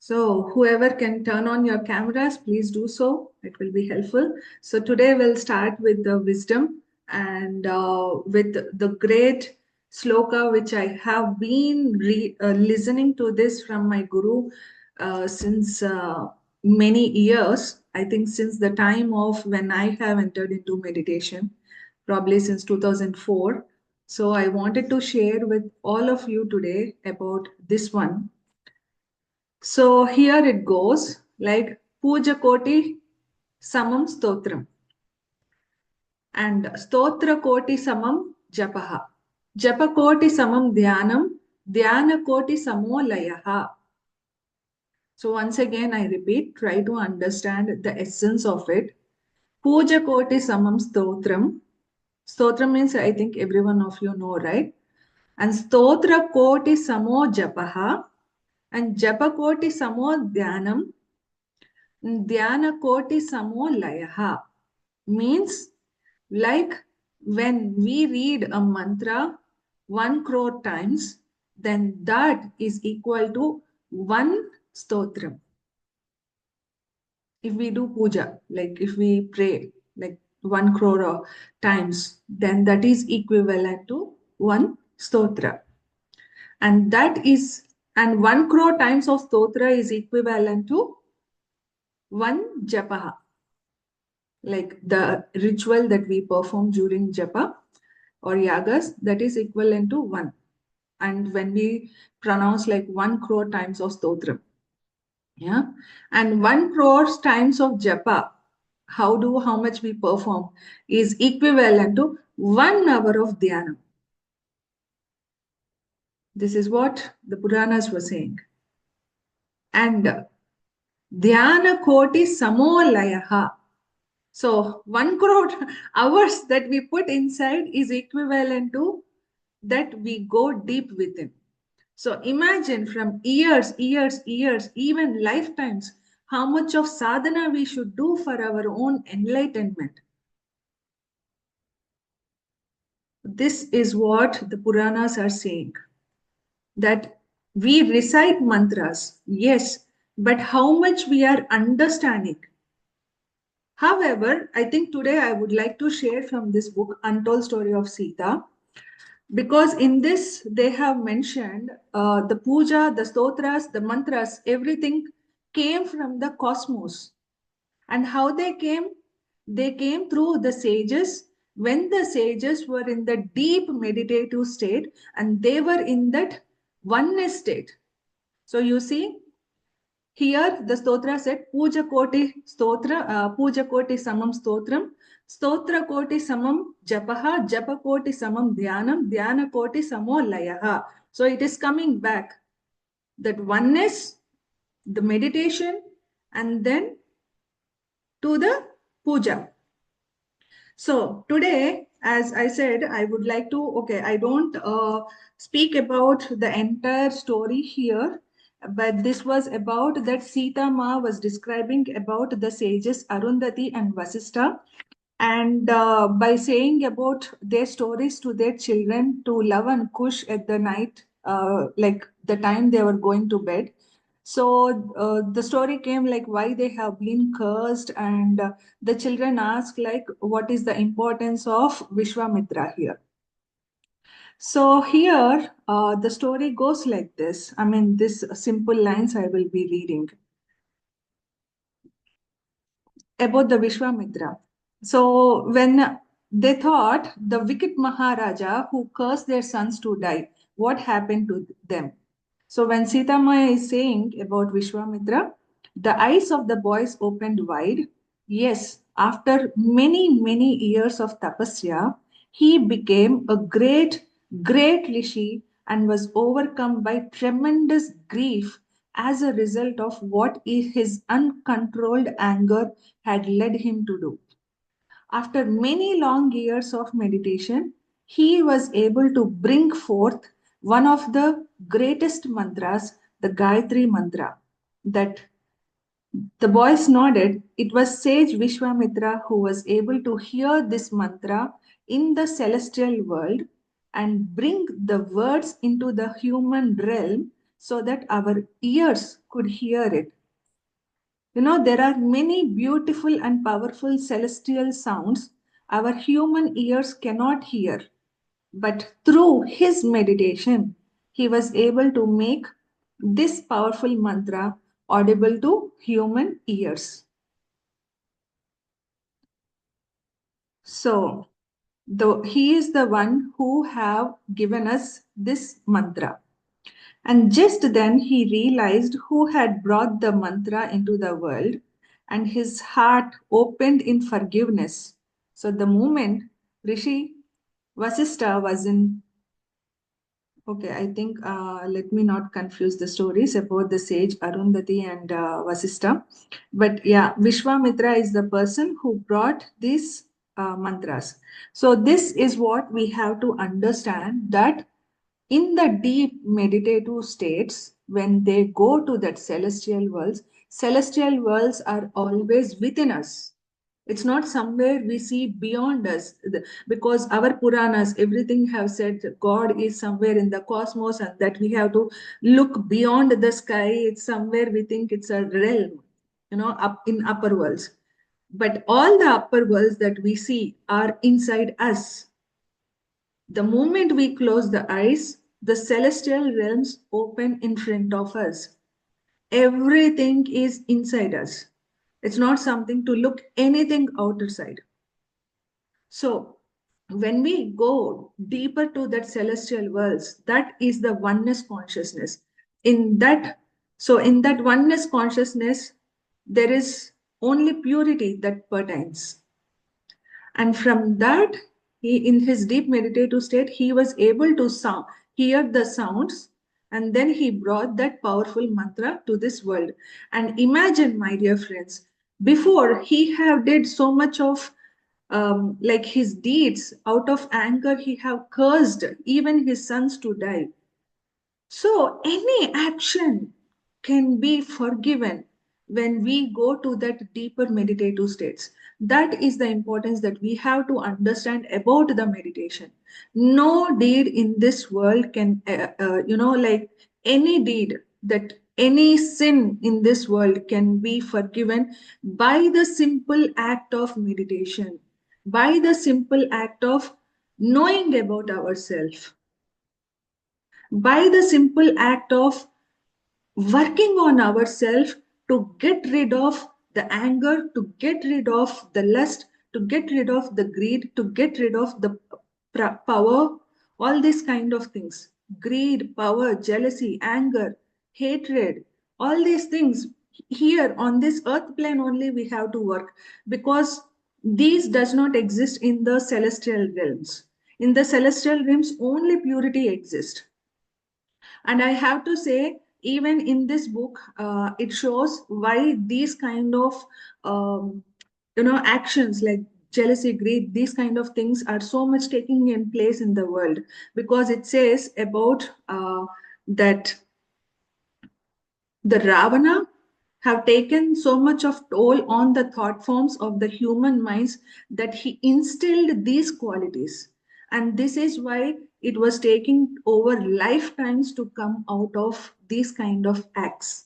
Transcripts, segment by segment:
So whoever can turn on your cameras, please do so. It will be helpful. So today we'll start with the wisdom and with the great sloka, which I have been listening to this from my guru since many years. I think since the time of when I have entered into meditation, probably since 2004. So I wanted to share with all of you today about this one. So here it goes like PujA koti samam stotram and stotra koti samam japah. Japa koti samam dhyAnam, dhyAna koti samo layah. So once again I repeat, try to understand the essence of it. PujA koti samam stotram. Stotram means I think every one of you know, right? And stotra koti samo japah and japa koti samo dhyAnam. dhyAna koti samo layah means like when we read a mantra 1 crore times, then that is equal to one stotram. If we do puja, like if we pray like 1 crore times, then that is equivalent to one stotra. And that is, and 1 crore times of stotra is equivalent to one japah, like the ritual that we perform during japa or yagas, that is equivalent to one. And when we pronounce like 1 crore times of stotram, yeah, and 1 crore times of japa, how much we perform is equivalent to 1 hour of dhyAnam. This is what the Puranas were saying. And dhyana koti samo layah. So 1 crore hours that we put inside is equivalent to that we go deep within. So imagine from years, even lifetimes, how much of sadhana we should do for our own enlightenment. This is what the Puranas are saying. That we recite mantras, yes, but how much we are understanding. However, I think today I would like to share from this book, Untold Story of Sita, because in this they have mentioned the puja, the stotras, the mantras, everything came from the cosmos. And how they came? They came through the sages when the sages were in the deep meditative state and they were in that oneness state. So you see, here the stotra said puja koti stotra, puja koti samam stotram, stotra koti samam japaha, japa koti samam dhyAnam, dhyAna koti samo layah. So it is coming back. That oneness, the meditation, and then to the puja. So today, as I said, I would like to, okay, I don't speak about the entire story here, but this was about that Sita Ma was describing about the sages Arundhati and Vasistha. And by saying about their stories to their children to love and kush at the night, like the time they were going to bed. So the story came like why they have been cursed, and the children asked like, what is the importance of Vishwamitra here? So here the story goes like this. I mean, this simple lines I will be reading about the Vishwamitra. So when they thought the wicked Maharaja who cursed their sons to die, what happened to them? So when Sita Maya is saying about Vishwamitra, the eyes of the boys opened wide. Yes, after many years of tapasya, he became a great rishi and was overcome by tremendous grief as a result of what his uncontrolled anger had led him to do. After many long years of meditation, he was able to bring forth one of the greatest mantras, the Gayatri mantra. That the boys nodded. It was sage Vishwamitra who was able to hear this mantra in the celestial world and bring the words into the human realm so that our ears could hear it. There are many beautiful and powerful celestial sounds our human ears cannot hear. But through his meditation, he was able to make this powerful mantra audible to human ears. So, he is the one who have given us this mantra. And just then he realized who had brought the mantra into the world, and his heart opened in forgiveness. So the moment Rishi Vasista was in, okay, I think let me not confuse the stories about the sage Arundhati and Vasista. But yeah, Vishwamitra is the person who brought these mantras. So this is what we have to understand, that in the deep meditative states, when they go to that celestial worlds are always within us. It's not somewhere we see beyond us, because our Puranas, everything have said God is somewhere in the cosmos and that we have to look beyond the sky. It's somewhere we think it's a realm, up in upper worlds. But all the upper worlds that we see are inside us. The moment we close the eyes, the celestial realms open in front of us. Everything is inside us. It's not something to look anything outside. So, when we go deeper to that celestial worlds, that is the oneness consciousness. In that, in that oneness consciousness, there is only purity that pertains. And from that, in his deep meditative state, he was able to hear the sounds, and then he brought that powerful mantra to this world. And imagine, my dear friends, before he have did so much of like his deeds, out of anger he have cursed even his sons to die. So any action can be forgiven when we go to that deeper meditative states. That is the importance that we have to understand about the meditation. No deed in this world can, like any deed, that any sin in this world can be forgiven by the simple act of meditation, by the simple act of knowing about ourselves, by the simple act of working on ourselves to get rid of the anger, to get rid of the lust, to get rid of the greed, to get rid of the power, all these kind of things. Greed, power, jealousy, anger, hatred, all these things here on this earth plane only we have to work, because these does not exist in the celestial realms. In the celestial realms, only purity exists. And I have to say, even in this book, it shows why these kind of actions like jealousy, greed, these kind of things are so much taking in place in the world, because it says about that the Ravana have taken so much of toll on the thought forms of the human minds that he instilled these qualities. And this is why it was taking over lifetimes to come out of these kind of acts.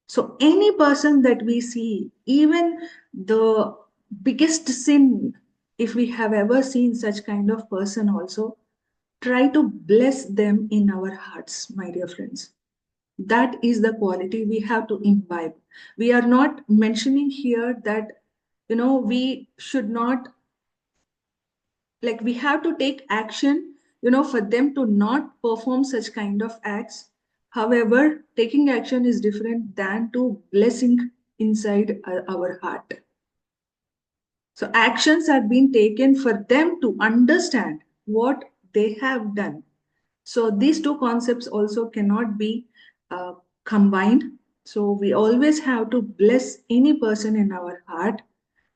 So any person that we see, even the biggest sin, if we have ever seen such kind of person also, try to bless them in our hearts, my dear friends. That is the quality we have to imbibe. We are not mentioning here that we should not, like, we have to take action for them to not perform such kind of acts. However, taking action is different than to blessing inside our heart. So actions are being taken for them to understand what they have done. So these two concepts also cannot be uh, combined. So we always have to bless any person in our heart,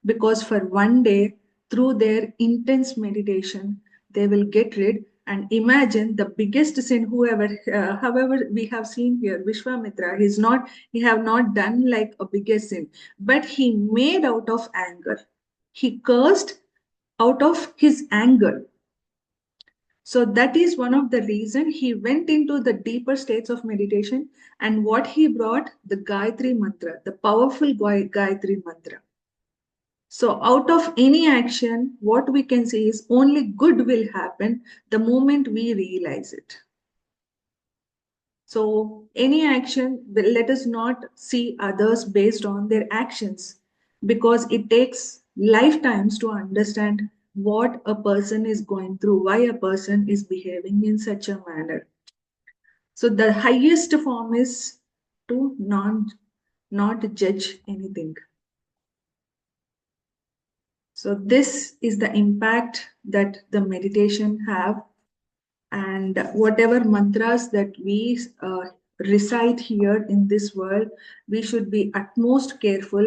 because for one day, through their intense meditation, they will get rid. And imagine the biggest sin, however we have seen here, Vishwamitra, he have not done like a biggest sin, but he made out of anger. He cursed out of his anger. So that is one of the reason he went into the deeper states of meditation, and what he brought, the Gayatri mantra, the powerful Gayatri mantra. So out of any action, what we can say is only good will happen the moment we realize it. So any action, let us not see others based on their actions, because it takes lifetimes to understand what a person is going through, why a person is behaving in such a manner. So the highest form is to not judge anything. So this is the impact that the meditation have, and whatever mantras that we recite here in this world, we should be utmost careful.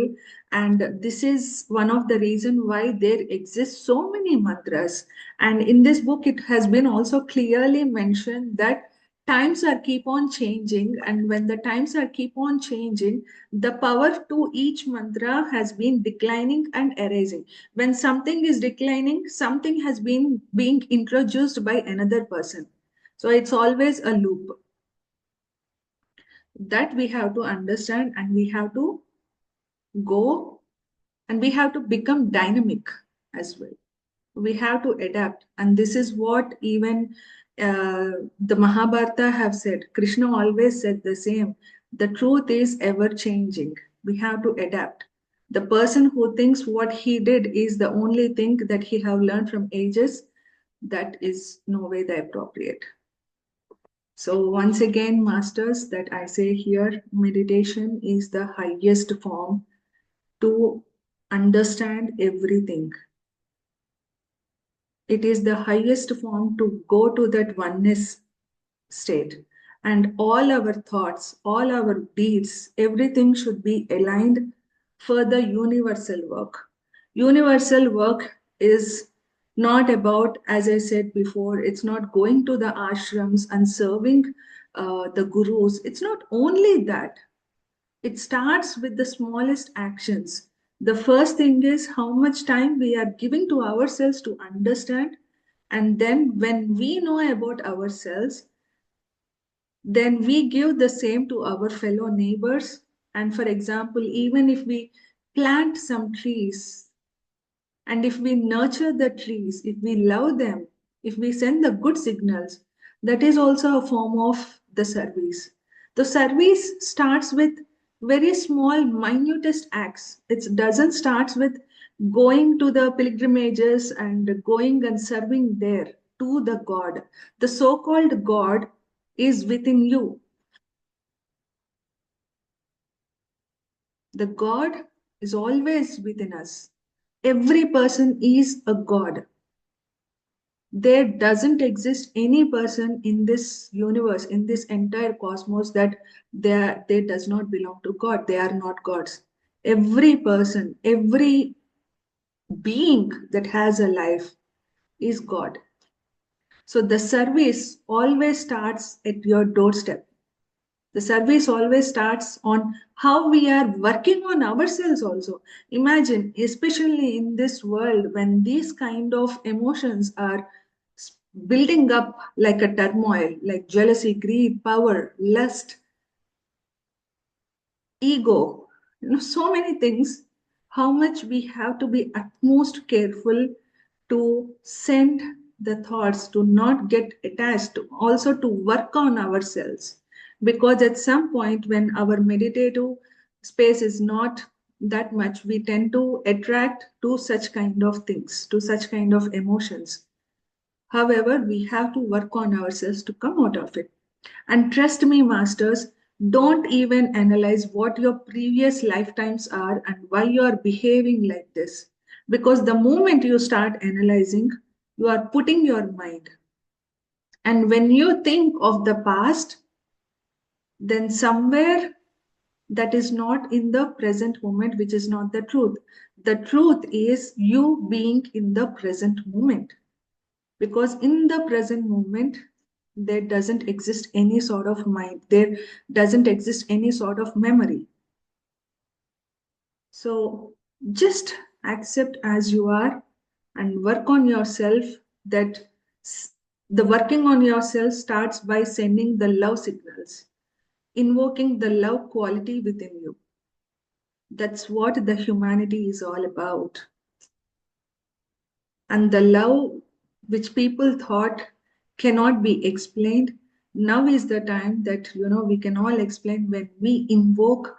And this is one of the reason why there exist so many mantras. And in this book it has been also clearly mentioned that times are keep on changing, and when the times are keep on changing, the power to each mantra has been declining and erasing. When something is declining, something has been being introduced by another person. So it's always a loop that we have to understand, and we have to go, and we have to become dynamic as well. We have to adapt, and this is what even the Mahabharata have said. Krishna always said the same. The truth is ever changing. We have to adapt. The person who thinks what he did is the only thing that he have learned from ages, that is no way the appropriate. So once again, masters, that I say here, meditation is the highest form to understand everything. It is the highest form to go to that oneness state. And all our thoughts, all our deeds, everything should be aligned for the universal work. Universal work is not about, as I said before, it's not going to the ashrams and serving the gurus. It's not only that. It starts with the smallest actions. The first thing is how much time we are giving to ourselves to understand. And then when we know about ourselves, then we give the same to our fellow neighbors. And for example, even if we plant some trees, and if we nurture the trees, if we love them, if we send the good signals, that is also a form of the service. The service starts with very small, minutest acts. It doesn't start with going to the pilgrimages and going and serving there to the God. The so-called God is within you. The God is always within us. Every person is a God. There doesn't exist any person in this universe, in this entire cosmos, that they does not belong to God. They are not gods. Every person, every being that has a life is God. So the service always starts at your doorstep. The service always starts on how we are working on ourselves also. Imagine, especially in this world, when these kind of emotions are building up like a turmoil, like jealousy, greed, power, lust, ego, so many things, how much we have to be utmost careful to send the thoughts, to not get attached, also to work on ourselves. Because at some point, when our meditative space is not that much, we tend to attract to such kind of things, to such kind of emotions. However, we have to work on ourselves to come out of it. And trust me, masters, don't even analyze what your previous lifetimes are and why you are behaving like this. Because the moment you start analyzing, you are putting your mind. And when you think of the past, then somewhere that is not in the present moment, which is not the truth. The truth is you being in the present moment. Because in the present moment, there doesn't exist any sort of mind, there doesn't exist any sort of memory. So just accept as you are and work on yourself, that The working on yourself starts by sending the love signals, invoking the love quality within you. That's what the humanity is all about. And the love which people thought cannot be explained, now is the time that we can all explain when we invoke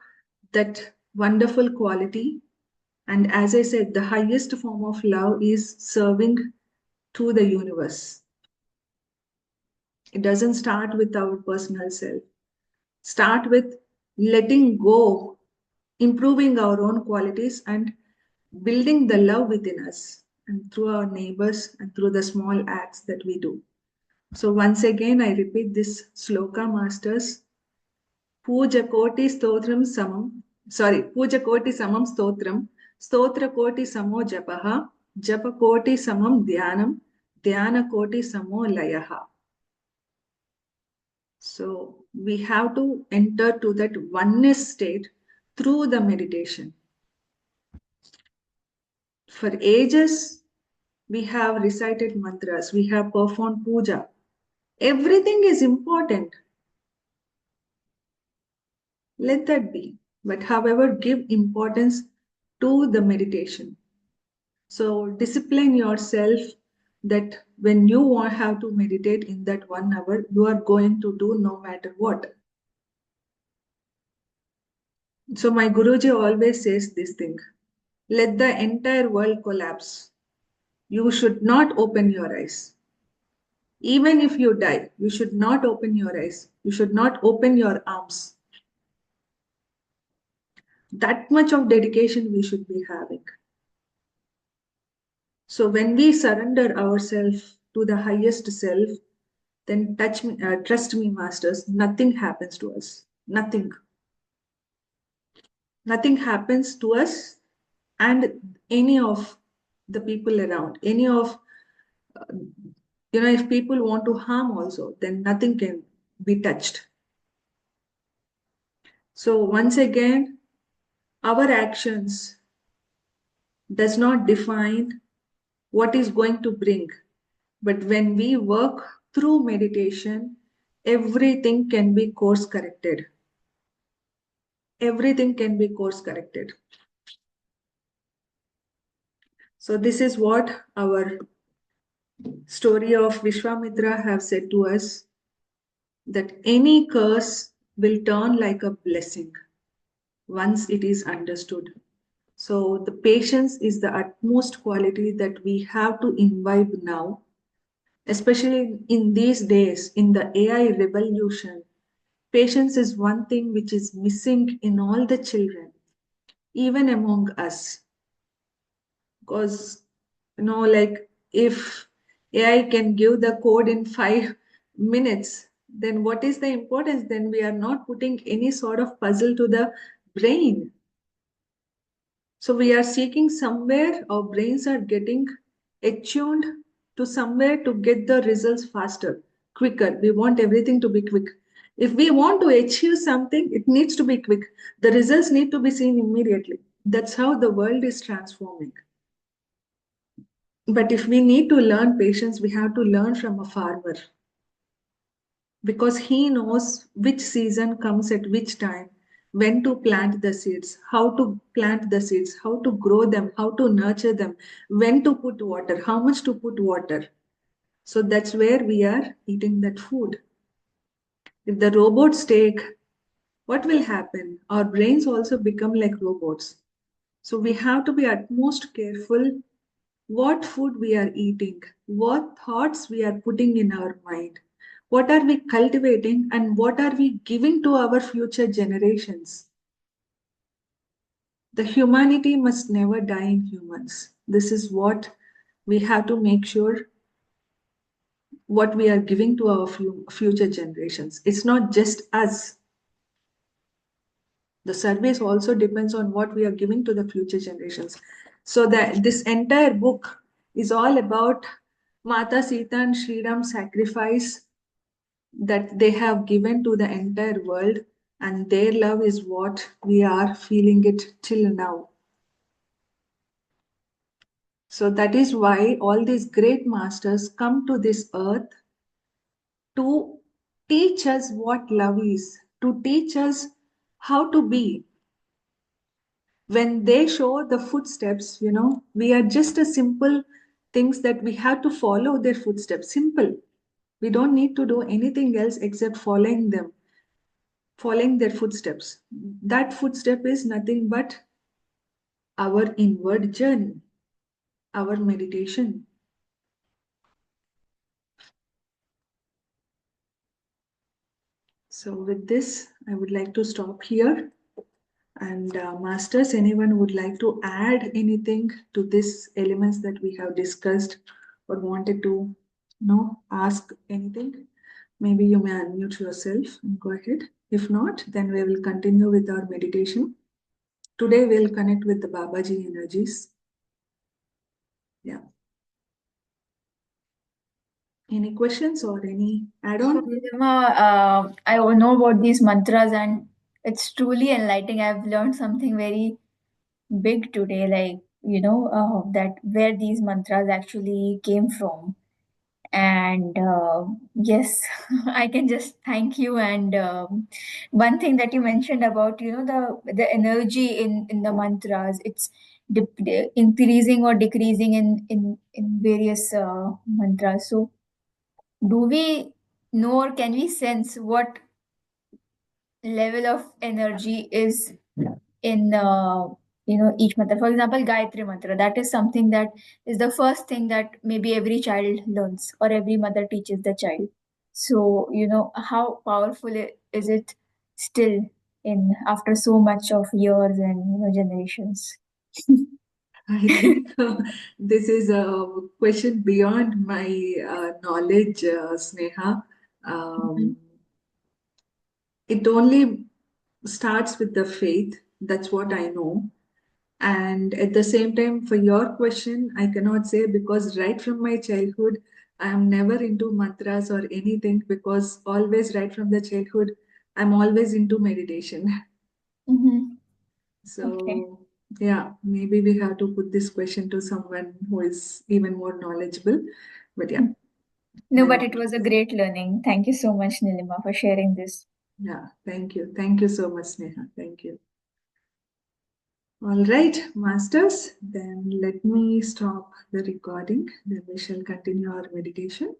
that wonderful quality. And as I said, the highest form of love is serving to the universe. It doesn't start with our personal self. Start with letting go, improving our own qualities, and building the love within us and through our neighbors and through the small acts that we do. So once again, I repeat this sloka, masters. PujA koti stotram samam. Sorry, PujA koti samam stotram. Stotra koti samo japah. Japa koti samam dhyAnam. dhyAna koti samo layah. So we have to enter to that oneness state through the meditation. For ages, we have recited mantras, we have performed puja. Everything is important. Let that be. But however, give importance to the meditation. So discipline yourself that when you have to meditate in that 1 hour, you are going to do no matter what. So my Guruji always says this thing. Let the entire world collapse. You should not open your eyes. Even if you die, you should not open your eyes. You should not open your arms. That much of dedication we should be having. So when we surrender ourselves to the highest self, then trust me, masters, nothing happens to us. Nothing. Nothing happens to us and any of the people around. Any of, if people want to harm also, then nothing can be touched. So once again, our actions does not define what is going to bring. But when we work through meditation, everything can be course corrected. Everything can be course corrected. So this is what our story of Vishwamitra have said to us, that any curse will turn like a blessing once it is understood. So the patience is the utmost quality that we have to imbibe now, especially in these days, in the AI revolution. Patience is one thing which is missing in all the children, even among us. Because, like if AI can give the code in 5 minutes, then what is the importance? Then we are not putting any sort of puzzle to the brain. So we are seeking somewhere, our brains are getting attuned to somewhere to get the results faster, quicker. We want everything to be quick. If we want to achieve something, it needs to be quick. The results need to be seen immediately. That's how the world is transforming. But if we need to learn patience, we have to learn from a farmer, because he knows which season comes at which time, when to plant the seeds, how to plant the seeds, how to grow them, how to nurture them, when to put water, how much to put water. So that's where we are eating that food. If the robots take, what will happen? Our brains also become like robots. So we have to be utmost careful what food we are eating, what thoughts we are putting in our mind, what are we cultivating, and what are we giving to our future generations. The humanity must never die in humans. This is what we have to make sure, what we are giving to our future generations. It's not just us. The service also depends on what we are giving to the future generations. So that this entire book is all about Mata Sita and Sri Ram's sacrifice that they have given to the entire world, and their love is what we are feeling it till now. So that is why all these great masters come to this earth to teach us what love is, to teach us how to be. When they show the footsteps, we are just a simple things that we have to follow their footsteps. Simple. We don't need to do anything else except following them, following their footsteps. That footstep is nothing but our inward journey, our meditation. So, with this, I would like to stop here. And masters, anyone would like to add anything to these elements that we have discussed or wanted to ask anything? Maybe you may unmute yourself and go ahead. If not, then we will continue with our meditation. Today we'll connect with the Babaji energies. Yeah. Any questions or any add-on? Neelima, I know about these mantras and it's truly enlightening. I've learned something very big today, like, that where these mantras actually came from. And yes, I can just thank you. And one thing that you mentioned about, the energy in the mantras, it's increasing or decreasing in various mantras. So do we know or can we sense what level of energy is in each mantra? For example, Gayatri mantra, that is something that is the first thing that maybe every child learns or every mother teaches the child. So how powerful is it still in after so much of years and generations? I think this is a question beyond my knowledge, Sneha. Mhm. Um, it only starts with the faith. That's what I know. And at the same time, for your question, I cannot say because right from my childhood, I am never into mantras or anything because always right from the childhood, I'm always into meditation. Mhm. Okay. So, yeah, maybe we have to put this question to someone who is even more knowledgeable. But yeah, No, but then, it was a great learning. Thank you so much, Nilima, for sharing this. yeah, thank you. Thank you so much, Sneha. Thank you. All right, masters, then let me stop the recording. Then we shall continue our meditation.